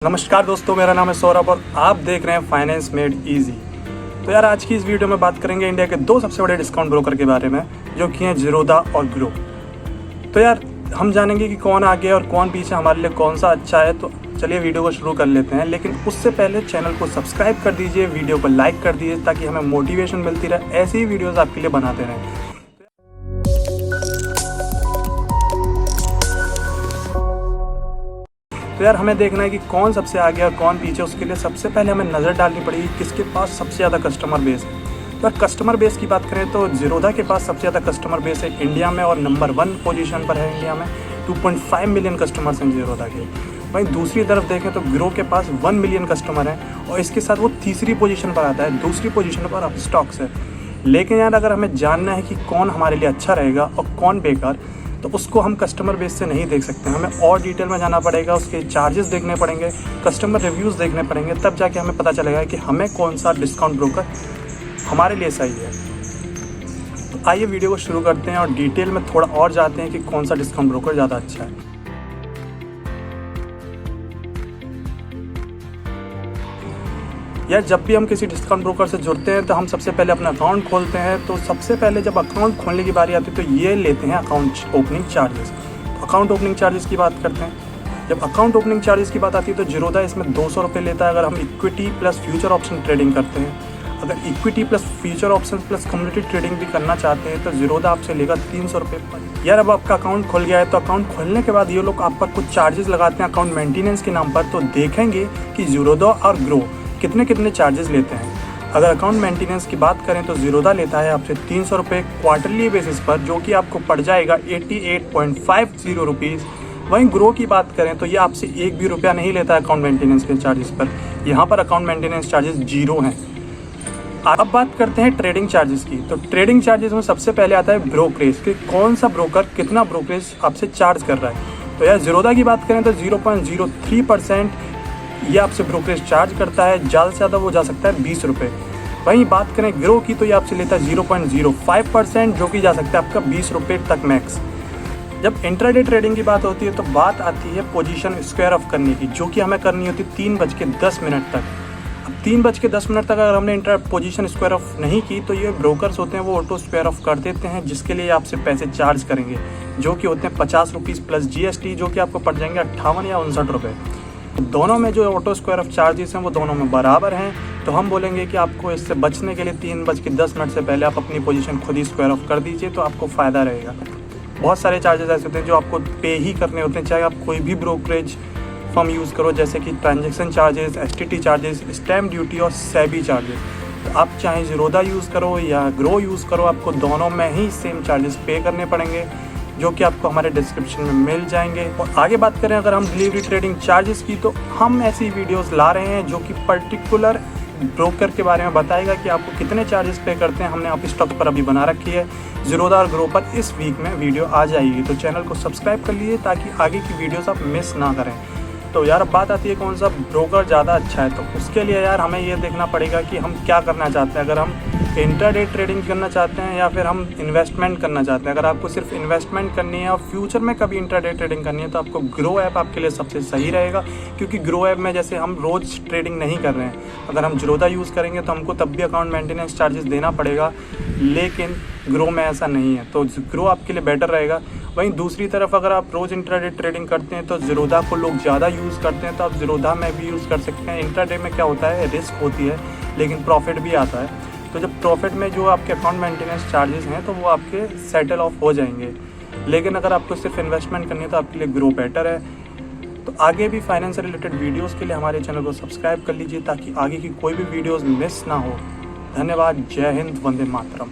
नमस्कार दोस्तों, मेरा नाम है सौरभ और आप देख रहे हैं फाइनेंस मेड इजी। तो यार आज की इस वीडियो में बात करेंगे इंडिया के दो सबसे बड़े डिस्काउंट ब्रोकर के बारे में, जो कि हैं ज़ीरोधा और ग्रो। तो यार हम जानेंगे कि कौन आगे और कौन पीछे, हमारे लिए कौन सा अच्छा है। तो चलिए वीडियो को शुरू कर लेते हैं, लेकिन उससे पहले चैनल को सब्सक्राइब कर दीजिए, वीडियो को लाइक कर दीजिए ताकि हमें मोटिवेशन मिलती रहे, ऐसी ही वीडियोज़ आपके लिए बनाते रहें। तो यार हमें देखना है कि कौन सबसे आगे और कौन पीछे। उसके लिए सबसे पहले हमें नज़र डालनी पड़ेगी किसके पास सबसे ज़्यादा कस्टमर बेस है। तो यार कस्टमर बेस की बात करें तो ज़ीरोधा के पास सबसे ज़्यादा कस्टमर बेस है इंडिया में, और नंबर 1 पोजीशन पर है इंडिया में। 2.5 मिलियन कस्टमर्स हैं ज़ीरोधा के। वहीं दूसरी तरफ देखें तो ग्रो के पास 1 मिलियन कस्टमर हैं, और इसके साथ वो तीसरी पोजीशन पर आता है। दूसरी पोजीशन पर अब स्टॉक्स है। लेकिन यार अगर हमें जानना है कि कौन हमारे लिए अच्छा रहेगा और कौन बेकार, तो उसको हम कस्टमर बेस से नहीं देख सकते। हमें और डिटेल में जाना पड़ेगा, उसके चार्जेस देखने पड़ेंगे, कस्टमर रिव्यूज़ देखने पड़ेंगे, तब जाके हमें पता चलेगा कि हमें कौन सा डिस्काउंट ब्रोकर हमारे लिए सही है। तो आइए वीडियो को शुरू करते हैं और डिटेल में थोड़ा और जाते हैं कि कौन सा डिस्काउंट ब्रोकर ज़्यादा अच्छा है। यार जब भी हम किसी डिस्काउंट ब्रोकर से जुड़ते हैं तो हम सबसे पहले अपना अकाउंट खोलते हैं। तो सबसे पहले जब अकाउंट खोलने की बारी आती है तो ये लेते हैं account opening charges. Account opening charges की बात करते हैं। जब अकाउंट ओपनिंग चार्जेस की बात आती है तो ज़ीरोधा इसमें 200 रुपये लेता है अगर हम equity plus future option trading करते हैं। अगर equity plus future option plus community trading भी करना चाहते हैं तो ज़ीरोधा आपसे लेगा 300 रुपये पर। यार अब आपका अकाउंट खुल गया है, तो अकाउंट खोलने के बाद ये लोग आप पर कुछ चार्जेस लगाते हैं अकाउंट मेंटेनेंस के नाम पर। तो देखेंगे कि ज़ीरोधा और ग्रो कितने कितने चार्जेस लेते हैं। अगर अकाउंट मेंटेनेंस की बात करें तो ज़ीरोधा लेता है आपसे 300 रुपये क्वार्टरली बेसिस पर, जो कि आपको पड़ जाएगा 88.50 रुपीज़। वहीं ग्रो की बात करें तो ये आपसे एक भी रुपया नहीं लेता है अकाउंट मेंटेनेंस के चार्जेस पर। यहाँ पर अकाउंट मेंटेनेंस चार्जेस 0 हैं। अब बात करते हैं ट्रेडिंग चार्जेस की। तो ट्रेडिंग चार्जेस में सबसे पहले आता है ब्रोकरेज, कि कौन सा ब्रोकर कितना ब्रोकरेज आपसे चार्ज कर रहा है। तो यार ज़ीरोधा की बात करें तो 0.03% ये आपसे ब्रोकरेज चार्ज करता है। ज़्यादा से ज़्यादा वो जा सकता है 20 रुपये। वहीं बात करें ग्रो की तो ये आपसे लेता है 0.05%, जो कि जा सकता है आपका 20 रुपये तक मैक्स। जब इंट्राडे ट्रेडिंग की बात होती है तो बात आती है पोजीशन स्क्वायर ऑफ करने की, जो कि हमें करनी होती है 3:10 तक। अब 3:10 तक अगर हमने पोजीशन स्क्वायर ऑफ नहीं की तो ये ब्रोकर्स होते हैं वो ऑटो स्क्वायर ऑफ कर देते हैं, जिसके लिए आपसे पैसे चार्ज करेंगे, जो कि होते हैं 50 रुपीज़ प्लस GST, जो कि आपको पड़ जाएंगे 58 या 59 रुपये। दोनों में जो ऑटो स्क्वायर ऑफ चार्जेस हैं वो दोनों में बराबर हैं। तो हम बोलेंगे कि आपको इससे बचने के लिए 3:10 से पहले आप अपनी पोजीशन खुद ही स्क्वायर ऑफ कर दीजिए, तो आपको फ़ायदा रहेगा। बहुत सारे चार्जेस ऐसे होते हैं जो आपको पे ही करने होते हैं, चाहे आप कोई भी ब्रोकरेज फर्म यूज़ करो, जैसे कि transaction charges, STT charges, stamp duty और सेबी चार्जेस। तो आप चाहे ज़ीरोधा यूज़ करो या ग्रो यूज़ करो, आपको दोनों में ही सेम चार्जेस पे करने पड़ेंगे, जो कि आपको हमारे डिस्क्रिप्शन में मिल जाएंगे। और आगे बात करें अगर हम डिलीवरी ट्रेडिंग चार्जेस की, तो हम ऐसी वीडियोस ला रहे हैं जो कि पर्टिकुलर ब्रोकर के बारे में बताएगा कि आपको कितने चार्जेस पे करते हैं। हमने आप स्टॉक पर अभी बना रखी है, ज़ीरोधा और ग्रो पर इस वीक में वीडियो आ जाएगी। तो चैनल को सब्सक्राइब कर लीजिए ताकि आगे की वीडियोज़ आप मिस ना करें। तो यार अब बात आती है कौन सा ब्रोकर ज़्यादा अच्छा है। तो उसके लिए यार हमें ये देखना पड़ेगा कि हम क्या करना चाहते हैं। अगर हम इंट्राडे ट्रेडिंग करना चाहते हैं या फिर हम इन्वेस्टमेंट करना चाहते हैं। अगर आपको सिर्फ इन्वेस्टमेंट करनी है और फ्यूचर में कभी इंट्राडे ट्रेडिंग करनी है तो आपको ग्रो ऐप आपके लिए सबसे सही रहेगा, क्योंकि ग्रो ऐप में जैसे हम रोज़ ट्रेडिंग नहीं कर रहे हैं। अगर हम ज़ीरोधा यूज़ करेंगे तो हमको तब भी अकाउंट मेंटेनेंस चार्जेस देना पड़ेगा, लेकिन ग्रो में ऐसा नहीं है, तो ग्रो आपके लिए बेटर रहेगा। वहीं दूसरी तरफ अगर आप रोज़ इंट्राडे ट्रेडिंग करते हैं तो ज़ीरोधा को लोग ज़्यादा यूज़ करते हैं, तो आप ज़ीरोधा में भी यूज़ कर सकते हैं। इंट्राडे में क्या होता है, रिस्क होती है लेकिन प्रॉफिट भी आता है। तो जब प्रॉफिट में जो आपके अकाउंट मेंटेनेंस चार्जेस हैं तो वो आपके सेटल ऑफ हो जाएंगे। लेकिन अगर आपको सिर्फ इन्वेस्टमेंट करनी है तो आपके लिए ग्रो बेटर है। तो आगे भी फाइनेंस से रिलेटेड वीडियोस के लिए हमारे चैनल को सब्सक्राइब कर लीजिए ताकि आगे की कोई भी वीडियोस मिस ना हो। धन्यवाद। जय हिंद, वंदे मातरम।